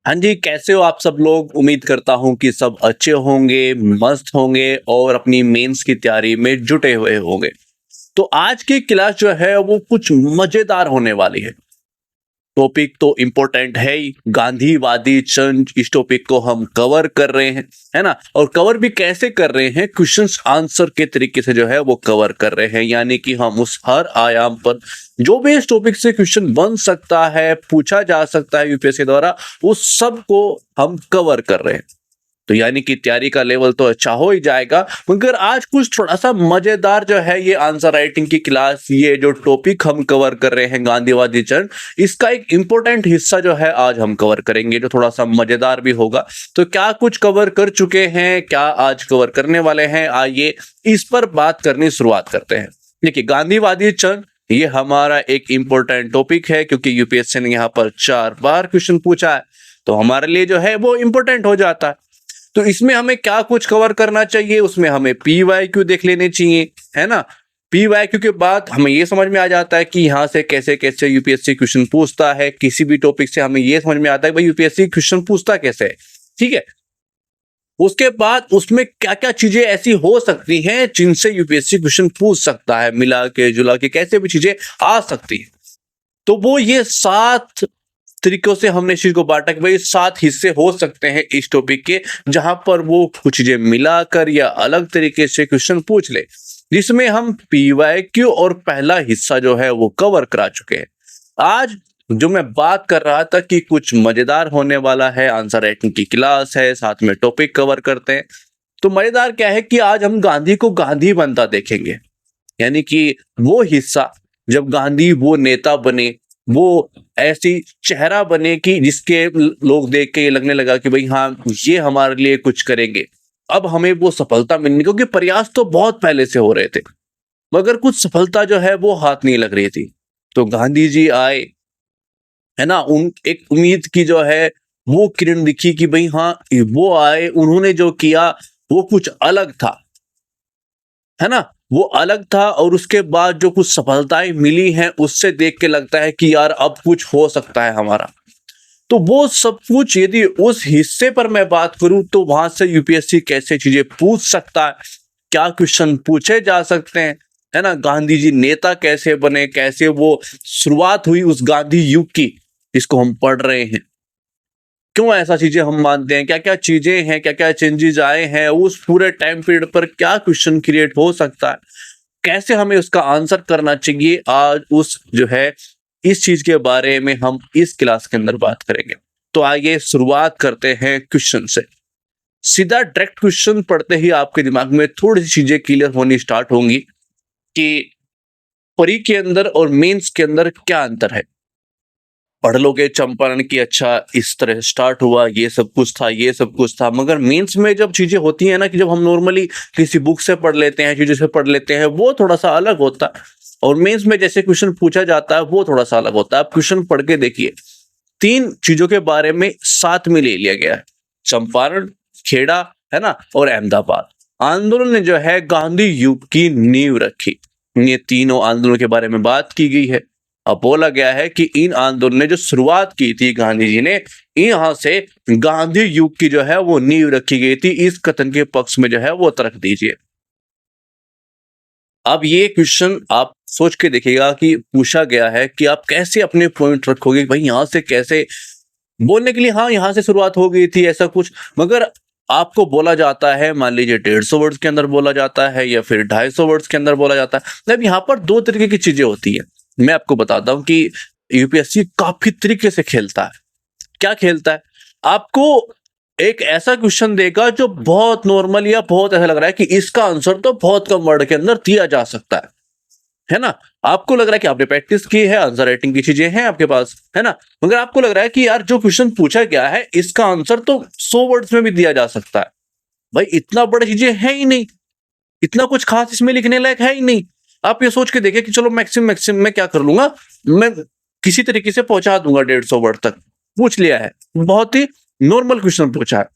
हाँ जी, कैसे हो आप सब लोग? उम्मीद करता हूँ कि सब अच्छे होंगे, मस्त होंगे और अपनी मेंस की तैयारी में जुटे हुए होंगे। तो आज की क्लास जो है वो कुछ मजेदार होने वाली है। टॉपिक तो इम्पोर्टेंट है ही, गांधीवादी चंद इस टॉपिक को हम कवर कर रहे हैं, है ना? और कवर भी कैसे कर रहे हैं? क्वेश्चंस आंसर के तरीके से जो है वो कवर कर रहे हैं, यानी कि हम उस हर आयाम पर जो भी इस टॉपिक से क्वेश्चन बन सकता है, पूछा जा सकता है यूपीएससी द्वारा, उस सब को हम कवर कर रहे हैं। तो यानी कि तैयारी का लेवल तो अच्छा हो ही जाएगा, मगर आज कुछ थोड़ा सा मजेदार जो है ये आंसर राइटिंग की क्लास, ये जो टॉपिक हम कवर कर रहे हैं गांधीवादी चरण, इसका एक इंपॉर्टेंट हिस्सा जो है आज हम कवर करेंगे, जो थोड़ा सा मजेदार भी होगा। तो क्या कुछ कवर कर चुके हैं, क्या आज कवर करने वाले हैं, आइए इस पर बात करनी शुरुआत करते हैं। देखिए, गांधीवादी चरण ये हमारा एक इंपॉर्टेंट टॉपिक है, क्योंकि यूपीएससी ने यहाँ पर 4 बार क्वेश्चन पूछा है, तो हमारे लिए जो है वो इंपॉर्टेंट हो जाता है। तो इसमें हमें क्या कुछ कवर करना चाहिए, उसमें हमें पीवाईक्यू देख लेने चाहिए, है ना? पीवाईक्यू के बाद हमें ये समझ में आ जाता है कि यहाँ से कैसे कैसे यूपीएससी क्वेश्चन पूछता है, किसी भी टॉपिक से हमें ये समझ में आता है भाई यूपीएससी क्वेश्चन पूछता कैसे है। ठीक है, उसके बाद उसमें क्या क्या चीजें ऐसी हो सकती हैं जिनसे यूपीएससी क्वेश्चन पूछ सकता है, मिला के जुला के कैसे भी चीजें आ सकती है। तो वो ये 7 तरीकों से हमने इस चीज को बांटा कि भाई 7 हिस्से हो सकते हैं इस टॉपिक के, जहां पर वो कुछ चीजें मिलाकर या अलग तरीके से क्वेश्चन पूछ ले, जिसमें हम पीवाईक्यू और पहला हिस्सा जो है वो कवर करा चुके हैं। आज जो मैं बात कर रहा था कि कुछ मजेदार होने वाला है, आंसर राइटिंग की क्लास है, साथ में टॉपिक कवर करते हैं। तो मजेदार क्या है कि आज हम गांधी को गांधी बनता देखेंगे, यानी कि वो हिस्सा जब गांधी वो नेता बने, वो ऐसी चेहरा बने कि जिसके लोग देख के ये लगने लगा कि भाई हाँ, ये हमारे लिए कुछ करेंगे। अब हमें वो सफलता मिलनी, क्योंकि प्रयास तो बहुत पहले से हो रहे थे, मगर कुछ सफलता जो है वो हाथ नहीं लग रही थी। तो गांधी जी आए, है ना? उन एक उम्मीद की जो है वो किरण दिखी कि भाई हाँ, वो आए, उन्होंने जो किया वो कुछ अलग था, है ना? वो अलग था, और उसके बाद जो कुछ सफलताएं मिली हैं उससे देख के लगता है कि यार अब कुछ हो सकता है हमारा। तो वो सब कुछ, यदि उस हिस्से पर मैं बात करूं, तो वहां से यूपीएससी कैसे चीजें पूछ सकता है, क्या क्वेश्चन पूछे जा सकते हैं, है ना? गांधी जी नेता कैसे बने, कैसे वो शुरुआत हुई उस गांधी युग की जिसको हम पढ़ रहे हैं, क्यों ऐसा चीजें हम मानते हैं, क्या क्या चीजें हैं, क्या क्या चेंजेस आए हैं उस पूरे टाइम पीरियड पर, क्या क्वेश्चन क्रिएट हो सकता है, कैसे हमें उसका आंसर करना चाहिए, आज उस जो है इस चीज के बारे में हम इस क्लास के अंदर बात करेंगे। तो आइए शुरुआत करते हैं क्वेश्चन से। सीधा डायरेक्ट क्वेश्चन पढ़ते ही आपके दिमाग में थोड़ी सी चीजें क्लियर होनी स्टार्ट होंगी कि परी के अंदर और मेंस के अंदर क्या अंतर है। पढ़ लोगे चंपारण की, अच्छा इस तरह स्टार्ट हुआ, ये सब कुछ था, ये सब कुछ था, मगर मेंस में जब चीजें होती हैं ना, कि जब हम नॉर्मली किसी बुक से पढ़ लेते हैं, चीजों से पढ़ लेते हैं, वो थोड़ा सा अलग होता है, और मेंस में जैसे क्वेश्चन पूछा जाता है वो थोड़ा सा अलग होता है। आप क्वेश्चन पढ़ के देखिए, 3 चीजों के बारे में साथ में ले लिया गया है, चंपारण, खेड़ा, है ना, और अहमदाबाद। आंदोलन ने जो है गांधी युग की नींव रखी, ये तीनों आंदोलन के बारे में बात की गई है। अब बोला गया है कि इन आंदोलन ने जो शुरुआत की थी गांधी जी ने, यहां से गांधी युग की जो है वो नींव रखी गई थी, इस कथन के पक्ष में जो है वो तर्क दीजिए। अब ये क्वेश्चन आप सोच के देखिएगा कि पूछा गया है कि आप कैसे अपने पॉइंट रखोगे, भाई यहां से कैसे बोलने के लिए, हाँ यहां से शुरुआत हो गई थी ऐसा कुछ, मगर आपको बोला जाता है, मान लीजिए 150 वर्ड्स के अंदर बोला जाता है या फिर 250 वर्ड्स के अंदर बोला जाता है। अब यहाँ पर 2 तरीके की चीजें होती है। मैं आपको बताता हूँ कि यूपीएससी काफी तरीके से खेलता है। क्या खेलता है? आपको एक ऐसा क्वेश्चन देगा जो बहुत नॉर्मल या बहुत ऐसा लग रहा है कि इसका आंसर तो बहुत कम वर्ड के अंदर दिया जा सकता है ना? आपको लग रहा है कि आपने प्रैक्टिस की है, आंसर राइटिंग की चीजें हैं आपके पास, है ना, मगर आपको लग रहा है कि यार जो क्वेश्चन पूछा गया है इसका आंसर तो 100 वर्ड्स में भी दिया जा सकता है। भाई इतना बड़ी चीजें है ही नहीं, इतना कुछ खास इसमें लिखने लायक है ही नहीं। आप ये सोच के देखिए कि चलो मैक्सिमम मैक्सिमम मैं क्या कर लूंगा, मैं किसी तरीके से पहुंचा दूंगा 150 वर्ड तक। पूछ लिया है, बहुत ही नॉर्मल क्वेश्चन पूछा है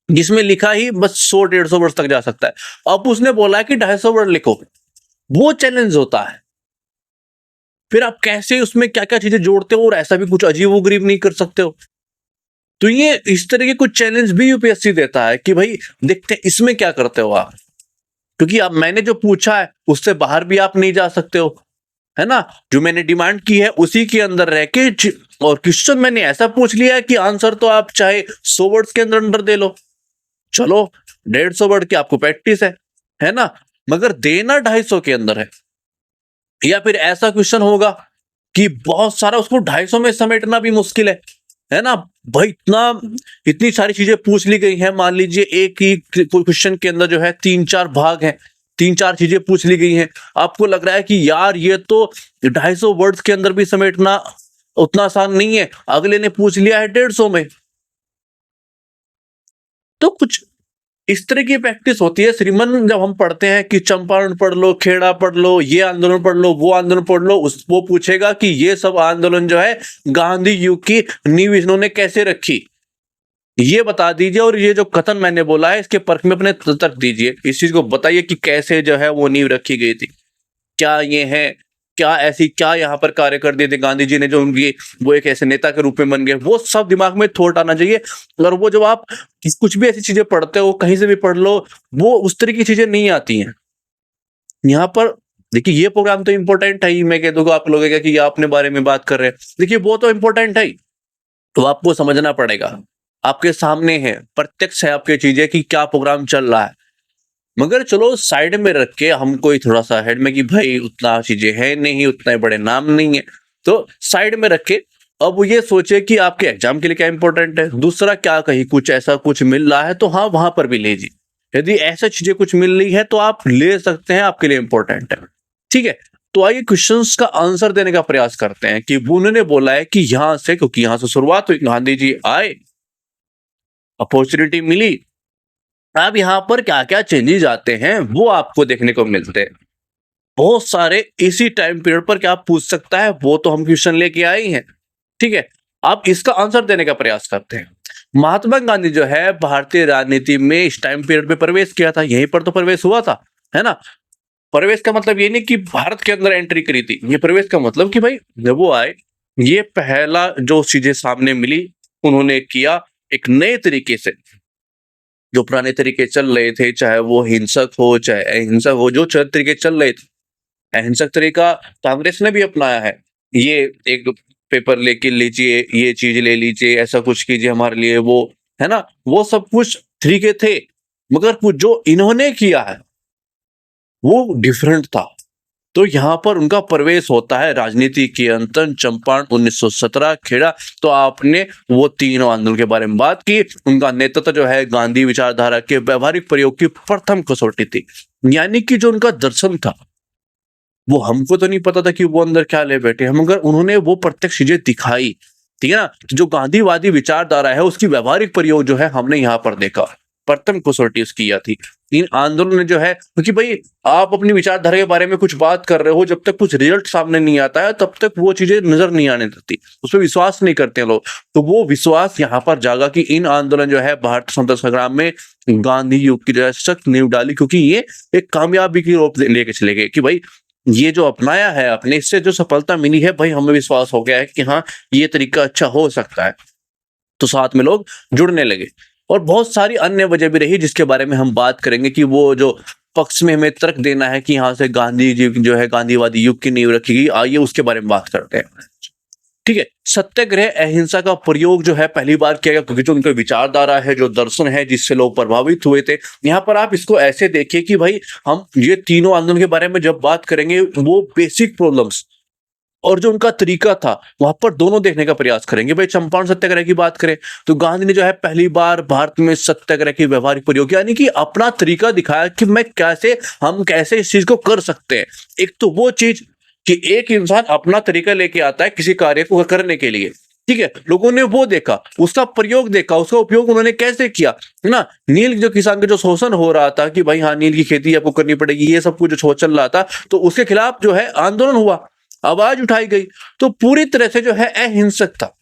जिसमें लिखा ही बस 100-150 वर्ड तक जा सकता है। अब उसने बोला है कि 250 वर्ड लिखो, वो चैलेंज होता है। फिर आप कैसे उसमें क्या क्या चीजें जोड़ते हो और ऐसा भी कुछ अजीबोगरीब नहीं कर सकते हो। तो ये इस तरह के कुछ चैलेंज भी यूपीएससी देता है कि भाई देखते हैं इसमें क्या करते हो आप, क्योंकि अब मैंने जो पूछा है उससे बाहर भी आप नहीं जा सकते हो, है ना। जो मैंने डिमांड की है उसी के अंदर रह के और क्वेश्चन मैंने ऐसा पूछ लिया है कि आंसर तो आप चाहे 100 वर्ड्स के अंदर अंदर दे लो, चलो 150 वर्ड की आपको प्रैक्टिस है ना, मगर देना 250 के अंदर है। या फिर ऐसा क्वेश्चन होगा कि बहुत सारा, उसको 250 में समेटना भी मुश्किल है ना भाई। इतनी सारी चीजें पूछ ली गई हैं, मान लीजिए एक ही क्वेश्चन के अंदर जो है 3-4 भाग हैं, 3-4 चीजें पूछ ली गई हैं, आपको लग रहा है कि यार ये तो 250 वर्ड्स के अंदर भी समेटना उतना आसान नहीं है, अगले ने पूछ लिया है 150 में। तो कुछ इस तरह की प्रैक्टिस होती है श्रीमन, जब हम पढ़ते हैं कि चंपारण पढ़ लो, खेड़ा पढ़ लो, ये आंदोलन पढ़ लो, वो आंदोलन पढ़ लो, वो पूछेगा कि ये सब आंदोलन जो है गांधी युग की नींव इन्होंने कैसे रखी, ये बता दीजिए। और ये जो कथन मैंने बोला है इसके परख में अपने तर्क दीजिए, इस चीज को बताइए कि कैसे जो है वो नींव रखी गई थी, क्या ये है, क्या ऐसी क्या यहाँ पर कार्य कर दिए थे गांधी जी ने जो उनकी वो एक ऐसे नेता के रूप में बन गए, वो सब दिमाग में थोट आना चाहिए। अगर वो जब आप कुछ भी ऐसी चीजें पढ़ते हो, कहीं से भी पढ़ लो, वो उस तरह की चीजें नहीं आती हैं यहाँ पर। देखिए ये प्रोग्राम तो इंपॉर्टेंट है ही, मैं कह दूंगा आप लोग कि ये अपने बारे में बात कर रहे हैं, देखिए वो तो इंपॉर्टेंट है ही, तो आपको समझना पड़ेगा, आपके सामने है, प्रत्यक्ष है आपके चीजें कि क्या प्रोग्राम चल रहा है। मगर चलो साइड में रख के हम कोई थोड़ा सा हेड में कि भाई उतना चीजें है नहीं, उतने बड़े नाम नहीं है, तो साइड में रख के अब वो ये सोचे कि आपके एग्जाम के लिए क्या इंपॉर्टेंट है। दूसरा, क्या कहीं कुछ ऐसा कुछ मिल रहा है तो हाँ वहां पर भी लीजिए, यदि ऐसा चीजें कुछ मिल रही है तो आप ले सकते हैं, आपके लिए इंपॉर्टेंट है, ठीक है। तो आइए क्वेश्चंस का आंसर देने का प्रयास करते हैं कि उन्होंने बोला है कि यहां से, क्योंकि यहां से शुरुआत हुई, गांधी जी आए, अपॉर्चुनिटी मिली, अब यहाँ पर क्या क्या चेंजेस आते हैं वो आपको देखने को मिलते हैं बहुत सारे इसी टाइम पीरियड पर। क्या पूछ सकता है वो तो हम क्वेश्चन लेके आए ही हैं, ठीक है। अब इसका आंसर देने का प्रयास करते हैं। महात्मा गांधी जो है भारतीय राजनीति में इस टाइम पीरियड में प्रवेश किया था, यहीं पर तो प्रवेश हुआ था, है ना। प्रवेश का मतलब ये नहीं कि भारत के अंदर एंट्री करी थी, ये प्रवेश का मतलब कि भाई जब वो आए, ये पहला जो चीजें सामने मिली उन्होंने किया एक नए तरीके से। जो पुराने तरीके चल रहे थे, चाहे वो हिंसक हो चाहे अहिंसक हो, जो तरीके चल रहे थे, अहिंसक तरीका कांग्रेस ने भी अपनाया है, ये एक पेपर लेके लीजिए, ये चीज ले लीजिए, ऐसा कुछ कीजिए हमारे लिए, वो है ना, वो सब कुछ तरीके थे। मगर कुछ जो इन्होंने किया है वो डिफरेंट था। तो यहाँ पर उनका प्रवेश होता है राजनीति के अंतर, चंपारण 1917, खेड़ा। तो आपने वो तीनों आंदोलन के बारे में बात की, उनका नेतृत्व जो है गांधी विचारधारा के व्यवहारिक प्रयोग की प्रथम कसौटी थी, यानी कि जो उनका दर्शन था वो हमको तो नहीं पता था कि वो अंदर क्या ले बैठे हैं, मगर उन्होंने वो प्रत्यक्ष चीजें दिखाई, ठीक है ना। जो गांधीवादी विचारधारा है उसकी व्यवहारिक प्रयोग जो है हमने यहाँ पर देखा, प्रथम कसौटी उसकी यह थी। इन आंदोलन ने जो है, क्योंकि भाई आप अपनी विचारधारा के बारे में कुछ बात कर रहे हो, जब तक कुछ रिजल्ट सामने नहीं आता है तब तक वो चीजें नजर नहीं आने देती, उस पर विश्वास नहीं करते हैं लोग। तो वो विश्वास यहाँ पर जागा कि इन आंदोलन जो है भारत स्वतंत्रता संग्राम में गांधी युग की जो है सख्त नींव डाली, क्योंकि ये एक कामयाबी की ओर लेके चले गए कि भाई ये जो अपनाया है अपने, इससे जो सफलता मिली है भाई हमें विश्वास हो गया है कि हाँ ये तरीका अच्छा हो सकता है। तो साथ में लोग जुड़ने लगे, और बहुत सारी अन्य वजह भी रही जिसके बारे में हम बात करेंगे कि वो जो पक्ष में हमें तर्क देना है कि यहाँ से गांधी जी जो है गांधीवादी युग की नींव रखी गई, आइए उसके बारे में बात करते हैं, ठीक है। सत्याग्रह अहिंसा का प्रयोग जो है पहली बार किया गया, क्योंकि जो उनका विचारधारा है, जो दर्शन है जिससे लोग प्रभावित हुए थे। यहाँ पर आप इसको ऐसे देखिए कि भाई हम ये तीनों आंदोलन के बारे में जब बात करेंगे वो बेसिक प्रॉब्लम्स और जो उनका तरीका था वहां पर दोनों देखने का प्रयास करेंगे। भाई चंपारण सत्याग्रह की बात करें तो गांधी ने जो है पहली बार भारत में सत्याग्रह की व्यवहारिक प्रयोग, यानी कि अपना तरीका दिखाया कि हम कैसे इस चीज को कर सकते हैं। एक तो वो चीज कि एक इंसान अपना तरीका लेके आता है किसी कार्य को करने के लिए, ठीक है, लोगों ने वो देखा, उसका प्रयोग देखा, उसका उपयोग उन्होंने कैसे किया, है ना। नील जो किसान का जो शोषण हो रहा था कि भाई हाँ नील की खेती आपको करनी पड़ेगी, ये सब कुछ जो चल रहा था, तो उसके खिलाफ जो है आंदोलन हुआ, आवाज उठाई गई, तो पूरी तरह से जो है अहिंसक था।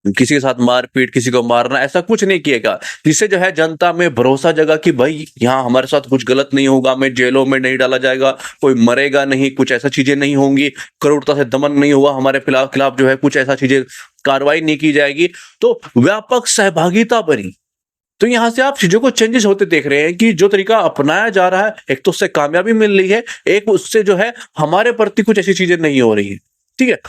किसी के साथ मारपीट, किसी को मारना, ऐसा कुछ नहीं किएगा। जिससे जो है जनता में भरोसा जगा कि भाई यहाँ हमारे साथ कुछ गलत नहीं होगा, हमें जेलों में नहीं डाला जाएगा, कोई मरेगा नहीं, कुछ ऐसा चीजें नहीं होंगी, करोड़ता से दमन नहीं हुआ, हमारे खिलाफ खिलाफ जो है कुछ ऐसा चीजें कार्रवाई नहीं की जाएगी। तो व्यापक सहभागिता बनी। तो यहाँ से आप चीजों को चेंजेस होते देख रहे हैं कि जो तरीका अपनाया जा रहा है, एक तो उससे कामयाबी मिल रही है, एक उससे जो है हमारे प्रति कुछ ऐसी चीजें नहीं हो रही है। ठीक है,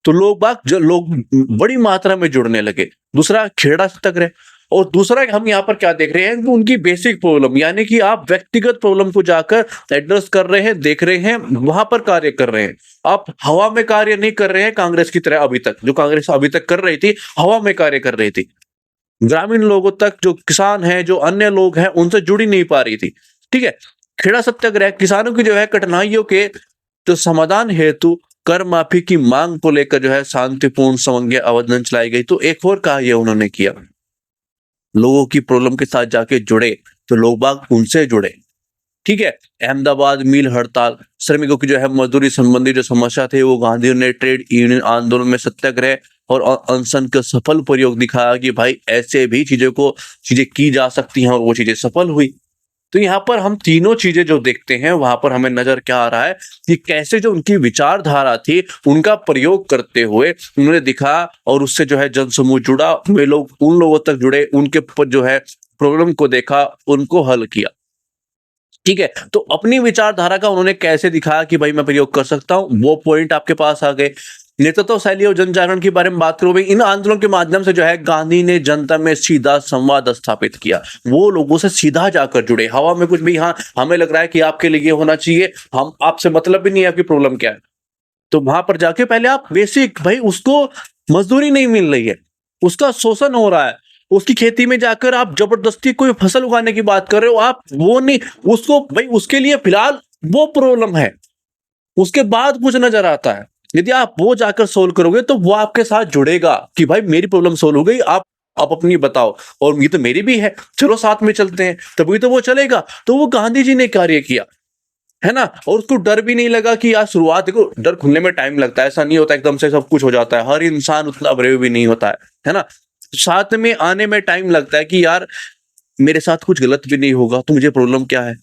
तो लोग बड़ी मात्रा में जुड़ने लगे। दूसरा खेड़ा सत्याग्रह, और दूसरा हम यहाँ पर क्या देख रहे हैं कि उनकी बेसिक प्रॉब्लम, यानी कि आप व्यक्तिगत प्रॉब्लम को जाकर एड्रेस कर रहे हैं, देख रहे हैं, वहां पर कार्य कर रहे हैं। आप हवा में कार्य नहीं कर रहे हैं कांग्रेस की तरह। अभी तक जो कांग्रेस अभी तक कर रही थी, हवा में कार्य कर रही थी, ग्रामीण लोगों तक, जो किसान हैं, जो अन्य लोग हैं, उनसे जुड़ी नहीं पा रही थी। ठीक है, खेड़ा सत्याग्रह किसानों की जो है कठिनाइयों के जो समाधान हेतु कर माफी की मांग को लेकर जो है शांतिपूर्ण समन्वय आवेदन चलाई गई। तो एक और कार्य उन्होंने किया, लोगों की प्रॉब्लम के साथ जाके जुड़े, तो लोग बाग उनसे जुड़े। ठीक है, अहमदाबाद मिल हड़ताल, श्रमिकों की जो है मजदूरी संबंधी जो समस्या थी, वो गांधी ने ट्रेड यूनियन आंदोलन में सत्याग्रह और अनशन का सफल प्रयोग दिखाया कि भाई ऐसे भी चीजें की जा सकती हैं, और वो चीजें सफल हुई। तो यहाँ पर हम तीनों चीजें जो देखते हैं, वहां पर हमें नजर क्या आ रहा है कि कैसे जो उनकी विचारधारा थी, उनका प्रयोग करते हुए उन्होंने दिखा, और उससे जो है जनसमूह जुड़ा, वे लोग उन लोगों तक जुड़े, उनके जो है प्रॉब्लम को देखा, उनको हल किया। ठीक है, तो अपनी विचारधारा का उन्होंने कैसे दिखाया कि भाई मैं प्रयोग कर सकता हूं, वो पॉइंट आपके पास आ गए। नेतृत्व शैली और जन जागरण के बारे में बात करो, भाई इन आंदोलनों के माध्यम से जो है गांधी ने जनता में सीधा संवाद स्थापित किया। वो लोगों से सीधा जाकर जुड़े, हवा में कुछ भी, हाँ हमें लग रहा है कि आपके लिए ये होना चाहिए, हम आपसे मतलब भी नहीं है आपकी प्रॉब्लम क्या है, तो वहां पर जाके पहले आप बेसिक, भाई उसको मजदूरी नहीं मिल रही है, उसका शोषण हो रहा है, उसकी खेती में जाकर आप जबरदस्ती कोई फसल उगाने की बात कर रहे हो, आप वो नहीं, उसको भाई उसके लिए फिलहाल वो प्रॉब्लम है, उसके बाद कुछ नजर आता है। यदि आप वो जाकर सोल्व करोगे तो वो आपके साथ जुड़ेगा कि भाई मेरी प्रॉब्लम सोल्व हो गई, आप अपनी बताओ, और ये तो मेरी भी है, चलो साथ में चलते हैं, तभी तो वो चलेगा। तो वो गांधी जी ने कार्य किया, है ना, और उसको डर भी नहीं लगा कि यार शुरुआत, देखो डर खुलने में टाइम लगता है, ऐसा नहीं होता एकदम से सब कुछ हो जाता है, हर इंसान उतना ब्रेव भी नहीं होता है ना, साथ में आने में टाइम लगता है कि यार मेरे साथ कुछ गलत भी नहीं होगा, तो मुझे प्रॉब्लम क्या है।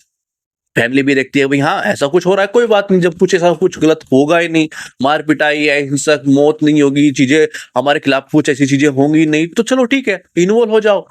फैमिली भी देखती है भाई हाँ ऐसा कुछ हो रहा है, कोई बात नहीं, जब कुछ ऐसा कुछ गलत होगा ही नहीं, मार पिटाई या हिंसक मौत नहीं होगी, चीजें हमारे खिलाफ कुछ ऐसी चीजें होंगी नहीं, तो चलो ठीक है इन्वॉल्व हो जाओ।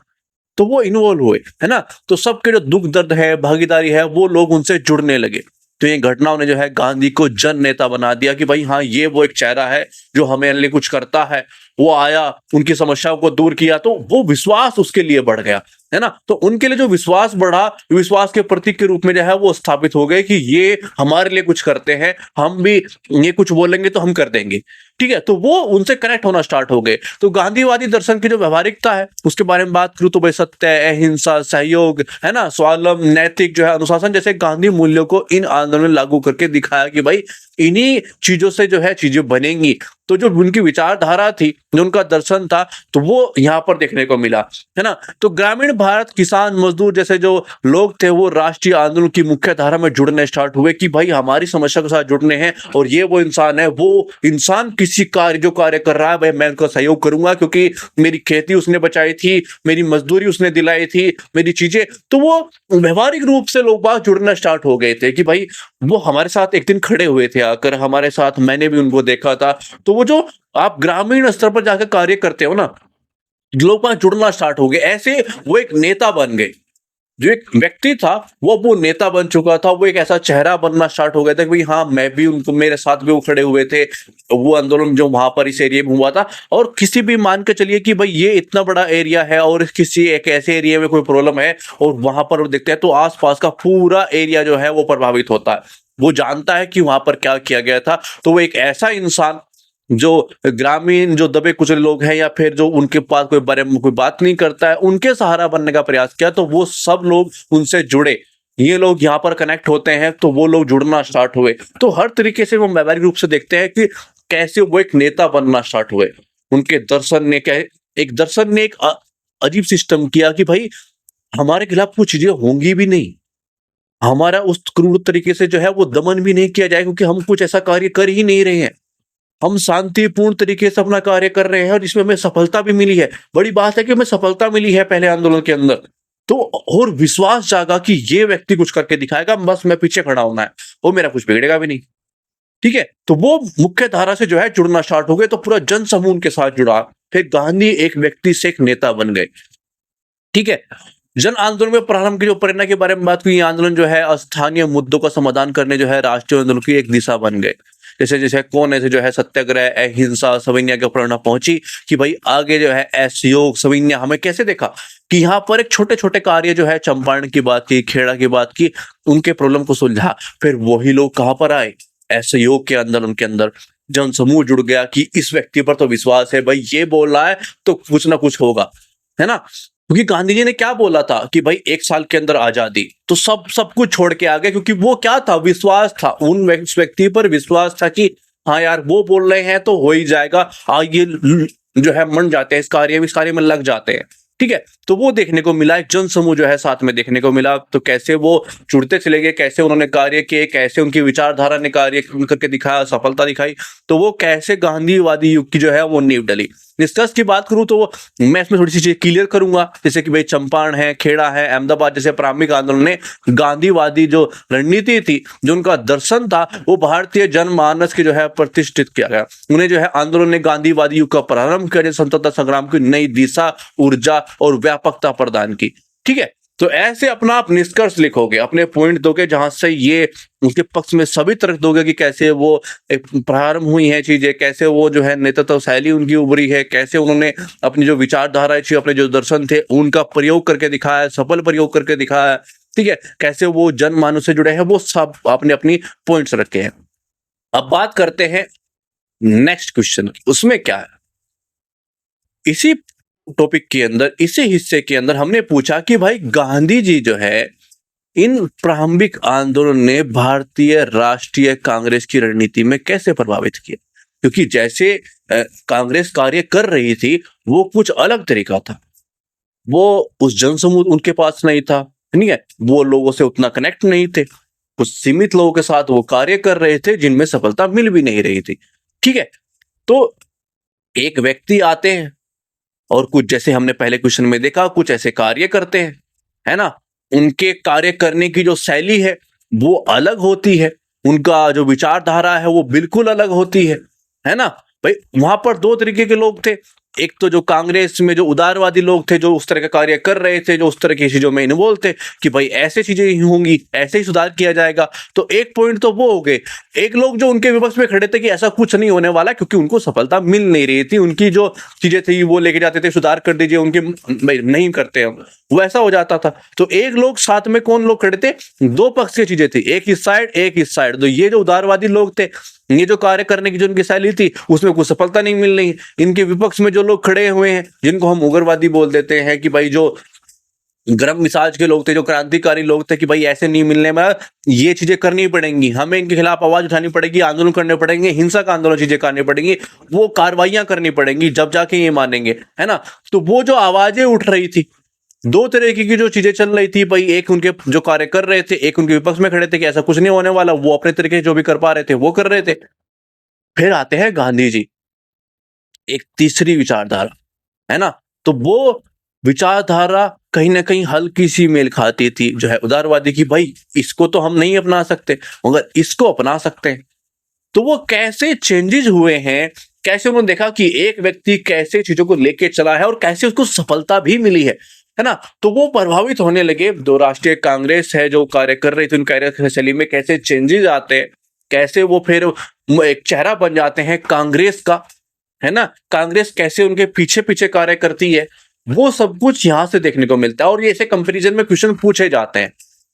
तो वो इन्वॉल्व हुए, है ना, तो सबके जो दुख दर्द है, भागीदारी है, वो लोग उनसे जुड़ने लगे। तो ये घटनाओं ने जो है गांधी को जन नेता बना दिया कि भाई हाँ ये वो एक चेहरा है जो हमें लिए कुछ करता है। वो आया, उनकी समस्याओं को दूर किया, तो वो विश्वास उसके लिए बढ़ गया, है ना। तो उनके लिए जो विश्वास बढ़ा, विश्वास के प्रतीक के रूप में जो है वो स्थापित हो गए कि ये हमारे लिए कुछ करते हैं, हम भी ये कुछ बोलेंगे तो हम कर देंगे। ठीक है, तो वो उनसे कनेक्ट होना स्टार्ट हो गए। तो गांधीवादी दर्शन की जो व्यवहारिकता है उसके बारे में बात करूं तो भाई सत्य, अहिंसा, सहयोग, है ना, स्वावलंबन, नैतिक जो है अनुशासन जैसे गांधी मूल्यों को इन आंदोलन में लागू करके दिखाया कि भाई इन्हीं चीजों से जो है चीजें बनेंगी। तो जो उनकी विचारधारा थी, जो उनका दर्शन था, तो वो यहाँ पर देखने को मिला, है ना। तो ग्रामीण भारत किसान मजदूर जैसे जो लोग थे वो राष्ट्रीय आंदोलन की मुख्य धारा में जुड़ने स्टार्ट हुए कि भाई हमारी समस्या के साथ जुड़ने हैं, और ये वो इंसान है, वो इंसान किसी कार्य जो कार्य कर रहा है भाई मैं उनका सहयोग करूंगा, क्योंकि मेरी खेती उसने बचाई थी, मेरी मजदूरी उसने दिलाई थी, मेरी चीजें। तो वो व्यवहारिक रूप से लोग बात जुड़ना स्टार्ट हो गए थे कि भाई वो हमारे साथ एक दिन खड़े हुए थे आकर हमारे साथ, मैंने भी उनको देखा था। तो वो जो आप ग्रामीण स्तर पर जाकर कार्य करते हो ना, लोग वहां जुड़ना स्टार्ट हो गए, ऐसे वो एक नेता बन गए। जो एक व्यक्ति था वो नेता बन चुका था, वो एक ऐसा चेहरा बनना स्टार्ट हो गया था कि भाई हाँ मैं भी, उनको मेरे साथ भी वो खड़े हुए थे। वो आंदोलन जो वहां पर इस एरिया में हुआ था, और किसी भी मान के चलिए कि भाई ये इतना बड़ा एरिया है और किसी एक ऐसे एरिया में कोई प्रॉब्लम है और वहां पर वो देखते हैं, तो आसपास का पूरा एरिया जो है वो प्रभावित होता है। वो जानता है कि वहां पर क्या किया गया था। तो वो एक ऐसा इंसान जो ग्रामीण जो दबे कुचले लोग हैं, या फिर जो उनके पास कोई बारे में कोई बात नहीं करता है, उनके सहारा बनने का प्रयास किया। तो वो सब लोग उनसे जुड़े, ये लोग यहाँ पर कनेक्ट होते हैं, तो वो लोग जुड़ना स्टार्ट हुए। तो हर तरीके से वो व्यावहारिक रूप से देखते हैं कि कैसे वो एक नेता बनना स्टार्ट हुए। उनके दर्शन ने क्या, एक दर्शन ने एक अजीब सिस्टम किया कि भाई हमारे खिलाफ कुछ चीजें होंगी भी नहीं, हमारा उस क्रूर तरीके से जो है वो दमन भी नहीं किया जाए, क्योंकि हम कुछ ऐसा कार्य कर ही नहीं रहे हैं। हम शांतिपूर्ण तरीके से अपना कार्य कर रहे हैं और इसमें हमें सफलता भी मिली है। बड़ी बात है कि हमें सफलता मिली है पहले आंदोलन के अंदर। तो और विश्वास जागा कि ये व्यक्ति कुछ करके दिखाएगा, बस मैं पीछे खड़ा होना है, वो मेरा कुछ बिगड़ेगा भी नहीं। ठीक है? तो वो मुख्य धारा से जो है जुड़ना स्टार्ट हो गए, तो पूरा जन समूह उनके साथ जुड़ा। फिर गांधी एक व्यक्ति से एक नेता बन गए। ठीक है? जन आंदोलन में प्रारंभ की जो प्रेरणा के बारे में बात की, आंदोलन जो है स्थानीय मुद्दों का समाधान करने जो है राष्ट्रीय आंदोलन की एक दिशा बन गए। जैसे जैसे कौन ऐसे जो है सत्याग्रह, अहिंसा, सविनय की प्रेरणा पहुंची कि भाई आगे जो है असहयोग, सविनय हमें कैसे देखा कि यहाँ पर एक छोटे छोटे कार्य जो है, चंपारण की बात की, खेड़ा की बात की, उनके प्रॉब्लम को सुलझा। फिर वही लोग कहाँ पर आए? असहयोग के आंदोलन के अंदर जन समूह जुड़ गया कि इस व्यक्ति पर तो विश्वास है, भाई ये बोल रहा है तो कुछ ना कुछ होगा, है ना? क्योंकि गांधी जी ने क्या बोला था कि भाई 1 साल के अंदर आजादी, तो सब कुछ छोड़ के आ गए, क्योंकि वो क्या था, विश्वास था, उस व्यक्ति पर विश्वास था कि हाँ यार वो बोल रहे हैं तो हो ही जाएगा, ये जो है मन जाते हैं इस कार्य में लग जाते हैं। ठीक है? तो वो देखने को मिला, एक जन समूह जो है साथ में देखने को मिला। तो कैसे वो जुड़ते चले गए, कैसे उन्होंने कार्य किए, कैसे उनकी विचारधारा ने कार्य करके दिखाया, सफलता दिखाई। तो वो कैसे गांधीवादी युग की जो है वो नींव डली। निष्कर्ष की बात करूं तो मैं इसमें थोड़ी सी चीजें क्लियर करूंगा, जैसे कि भाई चंपारण है, खेड़ा है, अहमदाबाद जैसे प्रारंभिक आंदोलन ने गांधीवादी जो रणनीति थी, जो उनका दर्शन था, वो भारतीय जनमानस के जो है प्रतिष्ठित किया गया। उन्हें जो है आंदोलन ने गांधीवादी युग का प्रारंभ किया, स्वतंत्रता संग्राम की नई दिशा, ऊर्जा और व्यापकता प्रदान की। ठीक है? तो ऐसे अपना आप निष्कर्ष लिखोगे, अपने पॉइंट दोगे, जहां से ये उनके पक्ष में सभी तर्क दोगे कि कैसे वो एक प्रारंभ हुई है चीजें, कैसे वो जो है नेतृत्व शैली उनकी उभरी है, कैसे उन्होंने अपनी जो विचारधारा थी, अपने जो दर्शन थे, उनका प्रयोग करके दिखाया, सफल प्रयोग करके दिखाया। ठीक है? कैसे वो जनमानस से जुड़े हैं, वो सब आपने अपनी पॉइंट्स रखे हैं। अब बात करते हैं नेक्स्ट क्वेश्चन की। उसमें क्या है, इसी टॉपिक के अंदर, इसी हिस्से के अंदर हमने पूछा कि भाई गांधी जी जो है, इन प्रारंभिक आंदोलन ने भारतीय राष्ट्रीय कांग्रेस की रणनीति में कैसे प्रभावित किया? क्योंकि जैसे कांग्रेस कार्य कर रही थी, वो कुछ अलग तरीका था, वो उस जनसमूह उनके पास नहीं था, नहीं है, वो लोगों से उतना कनेक्ट नहीं थे, कुछ सीमित लोगों के साथ वो कार्य कर रहे थे, जिनमें सफलता मिल भी नहीं रही थी। ठीक है? तो एक व्यक्ति आते हैं और कुछ, जैसे हमने पहले क्वेश्चन में देखा, कुछ ऐसे कार्य करते हैं, है ना? उनके कार्य करने की जो शैली है वो अलग होती है, उनका जो विचारधारा है वो बिल्कुल अलग होती है ना? भाई वहां पर 2 तरीके के लोग थे। एक तो जो कांग्रेस में जो उदारवादी लोग थे, जो उस तरह का कार्य कर रहे थे, जो उस तरह की चीजों में इन्वॉल्व थे कि भाई ऐसे चीजें ही होंगी, ऐसे ही सुधार किया जाएगा। तो एक पॉइंट तो वो हो गए। एक लोग जो उनके विपक्ष में खड़े थे कि ऐसा कुछ नहीं होने वाला, क्योंकि उनको सफलता मिल नहीं रही थी, उनकी जो चीजें थी वो लेके जाते थे, सुधार कर दीजिए, उनके भाई नहीं करते हम, वो ऐसा हो जाता था। तो एक लोग साथ में, कौन लोग खड़े थे? 2 पक्ष की चीजें थी, एक इस साइड, एक इस साइड। तो ये जो उदारवादी लोग थे, ये जो कार्य करने की जो उनकी शैली थी, उसमें कुछ सफलता नहीं मिल रही। इनके विपक्ष में जो लोग खड़े हुए हैं, जिनको हम उग्रवादी बोल देते हैं, कि भाई जो गर्म मिजाज के लोग थे, जो क्रांतिकारी लोग थे, कि भाई ऐसे नहीं मिलने में, ये चीजें करनी पड़ेंगी, हमें इनके खिलाफ आवाज उठानी पड़ेगी, आंदोलन करने पड़ेंगे, हिंसा का आंदोलन चीजें करनी पड़ेंगी, वो कार्रवाइयां करनी पड़ेंगी, जब जाके ये मानेंगे, है ना? तो वो जो आवाजें उठ रही थी, 2 तरीके की जो चीजें चल रही थी, भाई एक उनके जो कार्य कर रहे थे, एक उनके विपक्ष में खड़े थे कि ऐसा कुछ नहीं होने वाला, वो अपने तरीके जो भी कर पा रहे थे वो कर रहे थे। फिर आते हैं गांधी जी, एक तीसरी विचारधारा, है ना? तो वो विचारधारा कहीं ना कहीं हल्की सी मेल खाती थी, जो है उदारवादी की, भाई इसको तो हम नहीं अपना सकते, मगर इसको अपना सकते हैं। तो वो कैसे चेंजेस हुए हैं, कैसे उन्होंने देखा कि एक व्यक्ति कैसे चीजों को लेके चला है और कैसे उसको सफलता भी मिली है ना? तो वो प्रभावित होने लगे। जो राष्ट्रीय कांग्रेस है, जो कार्य कर रही थी, उन कार्य शैली में कैसे चेंजेस आते हैं, कैसे वो फिर एक चेहरा बन जाते हैं कांग्रेस का, है ना? कांग्रेस कैसे उनके पीछे पीछे कार्य करती है, वो सब कुछ यहां से देखने को मिलता है। और ये ऐसे कंपैरिजन में क्वेश्चन पूछे जाते हैं।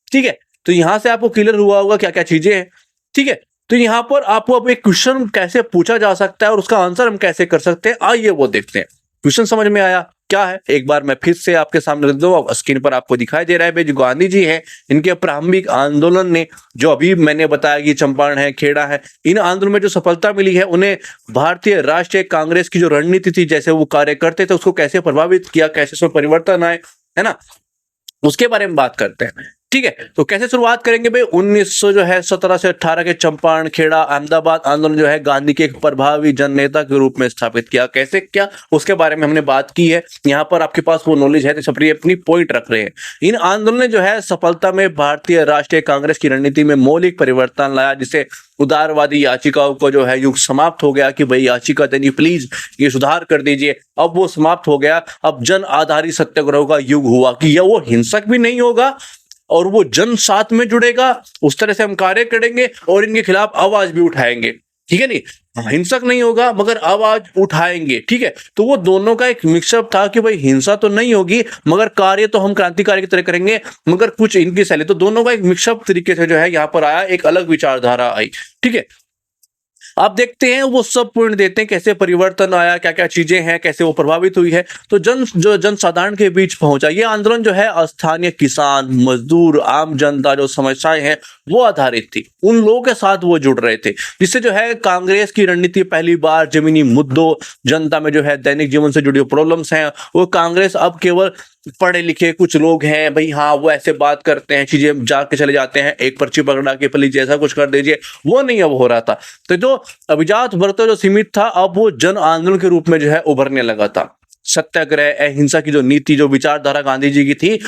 ठीक है? तो यहां से आपको क्लियर हुआ होगा क्या क्या चीजें हैं। ठीक है? तो यहां पर आपको अब एक क्वेश्चन कैसे पूछा जा सकता है और उसका आंसर हम कैसे कर सकते हैं, आइए वो देखते हैं। क्वेश्चन समझ में आया क्या है? एक बार मैं फिर से आपके सामने रख दूं, स्क्रीन पर आपको दिखाई दे रहा है, जो गांधी जी हैं, इनके प्रारंभिक आंदोलन ने, जो अभी मैंने बताया कि चंपारण है, खेड़ा है, इन आंदोलन में जो सफलता मिली है, उन्हें भारतीय राष्ट्रीय कांग्रेस की जो रणनीति थी, जैसे वो कार्य करते थे, उसको कैसे प्रभावित किया, कैसे उसमें परिवर्तन आए, है ना? उसके बारे में बात करते हैं। ठीक है। तो कैसे शुरुआत करेंगे भाई, 1900 जो है 17 से 18 के चंपारण खेड़ा अहमदाबाद आंदोलन जो है गांधी के एक प्रभावी जन नेता के रूप में स्थापित किया। कैसे क्या, उसके बारे में हमने बात की है। यहाँ पर आपके पास वो नॉलेज है तो सब अपनी पॉइंट रख रहे हैं। इन आंदोलन ने जो है सफलता में भारतीय राष्ट्रीय कांग्रेस की रणनीति में मौलिक परिवर्तन लाया, जिससे उदारवादी याचिकाओं को जो है युग समाप्त हो गया कि भाई याचिका देनी प्लीज ये सुधार कर दीजिए। अब वो समाप्त हो गया। अब जन आधारित सत्याग्रह का युग हुआ कि यह वो हिंसक भी नहीं होगा और वो जन साथ में जुड़ेगा, उस तरह से हम कार्य करेंगे और इनके खिलाफ आवाज भी उठाएंगे। ठीक है, नहीं हिंसक नहीं होगा मगर आवाज उठाएंगे। ठीक है, तो वो दोनों का एक मिक्सअप था कि भाई हिंसा तो नहीं होगी मगर कार्य तो हम क्रांतिकारी की तरह करेंगे, मगर कुछ इनकी शैली, तो दोनों का एक मिक्सअप तरीके से जो है यहाँ पर आया, एक अलग विचारधारा आई। ठीक है, आप देखते हैं वो सब पॉइंट देते हैं कैसे परिवर्तन आया, क्या क्या चीजें हैं, कैसे वो प्रभावित हुई है। तो जन साधारण के बीच पहुंचा ये आंदोलन जो है स्थानीय किसान, मजदूर, आम जनता जो समस्याएं हैं वो आधारित थी, उन लोगों के साथ वो जुड़ रहे थे, जिससे जो है कांग्रेस की रणनीति पहली बार जमीनी मुद्दों, जनता में जो है दैनिक जीवन से जुड़ी प्रॉब्लम्स हैं, वो कांग्रेस अब केवल पढ़े लिखे कुछ लोग हैं भाई, हाँ वो ऐसे बात करते हैं, चीजें जाके चले जाते हैं, एक पर्ची पकड़ा के प्लीज ऐसा कुछ कर दीजिए, वो नहीं अब हो रहा था। तो जो अभिजात वर्ग जो सीमित था अब वो जन आंदोलन के रूप में जो है उभरने लगा था। सत्याग्रह, अहिंसा की जो नीति, जो विचारधारा गांधी जी की थी,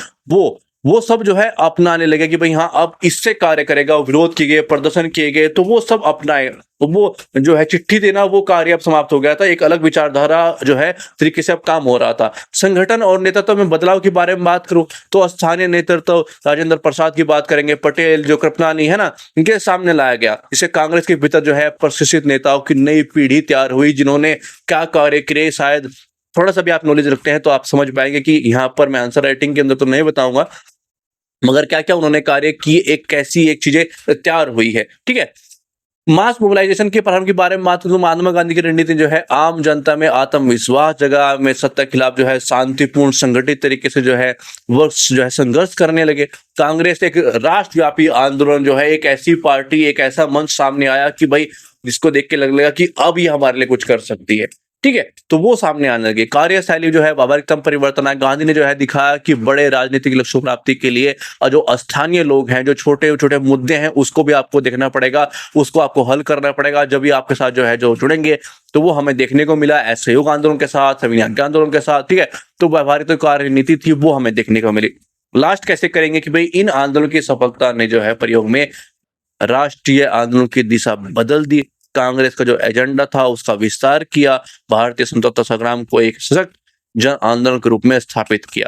वो सब जो है अपनाने लगे कि भाई हाँ अब इससे कार्य करेगा, विरोध किए गए, प्रदर्शन किए गए, तो वो सब अपनाए। तो वो जो है चिट्ठी देना वो कार्य अब समाप्त हो गया था, एक अलग विचारधारा जो है तरीके से अब काम हो रहा था। संगठन और नेतृत्व में बदलाव के बारे में बात करूं तो स्थानीय नेतृत्व राजेंद्र प्रसाद की बात करेंगे, पटेल जो कृपलानी है ना, इनके सामने लाया गया। इससे कांग्रेस के भीतर जो है प्रशिक्षित नेताओं की नई पीढ़ी तैयार हुई, जिन्होंने क्या कार्य किए। शायद थोड़ा सा भी आप नॉलेज रखते हैं तो आप समझ पाएंगे कि यहाँ पर मैं आंसर राइटिंग के अंदर तो नहीं बताऊंगा मगर क्या क्या उन्होंने कार्य किए, एक कैसी एक चीजें तैयार हुई है। ठीक है, मास मोबिलाइजेशन के प्रारंभ के बारे में बात करूं, महात्मा गांधी की रणनीति जो है आम जनता में आत्मविश्वास जगह में सत्ता के खिलाफ जो है शांतिपूर्ण संगठित तरीके से जो है वो जो है संघर्ष करने लगे। कांग्रेस एक राष्ट्रव्यापी आंदोलन जो है, एक ऐसी पार्टी, एक ऐसा मंच सामने आया कि भाई जिसको देख के लगेगा कि अब ये हमारे लिए कुछ कर सकती है। ठीक है, तो वो सामने आने लगे। कार्यशैली जो है व्यावहारिकतम परिवर्तन है, गांधी ने जो है दिखाया कि बड़े राजनीतिक लक्ष्यों प्राप्ति के लिए जो स्थानीय लोग हैं, जो छोटे छोटे मुद्दे हैं उसको भी आपको देखना पड़ेगा, उसको आपको हल करना पड़ेगा। जब भी आपके साथ जो है जो जुड़ेंगे तो वो हमें देखने को मिला असहयोग आंदोलन के साथ, संविधान आंदोलन के साथ। ठीक है, तो व्यावहारिक कार्यनीति थी वो हमें देखने को मिली। लास्ट कैसे करेंगे कि भाई इन आंदोलन की सफलता ने जो है प्रयोग में राष्ट्रीय आंदोलन की दिशा बदल दी, कांग्रेस का जो एजेंडा था उसका विस्तार किया, भारतीय स्वतंत्रता संग्राम को एक सशक्त जन आंदोलन के रूप में स्थापित किया।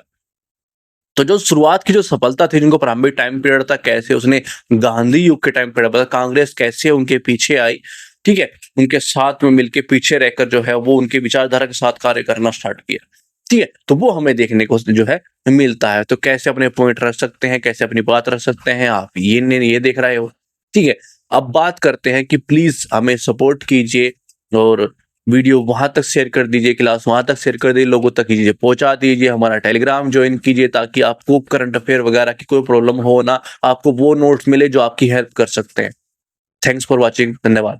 तो जो शुरुआत की जो सफलता थी, जिनको प्रारंभिक टाइम पीरियड था, कैसे उसने गांधी युग के टाइम पीरियड, कांग्रेस कैसे उनके पीछे आई, ठीक है, उनके साथ में मिलकर पीछे रहकर जो है वो उनके विचारधारा के साथ कार्य करना स्टार्ट किया। ठीक है, तो वो हमें देखने को जो है मिलता है। तो कैसे अपने पॉइंट रख सकते हैं, कैसे अपनी बात रख सकते हैं, आप ये देख रहे हो। ठीक है, अब बात करते हैं कि प्लीज हमें सपोर्ट कीजिए और वीडियो वहां तक शेयर कर दीजिए, क्लास वहां तक शेयर कर दीजिए, लोगों तक कीजिए, पहुंचा दीजिए, हमारा टेलीग्राम ज्वाइन कीजिए ताकि आपको करंट अफेयर वगैरह की कोई प्रॉब्लम हो ना, आपको वो नोट्स मिले जो आपकी हेल्प कर सकते हैं। थैंक्स फॉर वॉचिंग, धन्यवाद।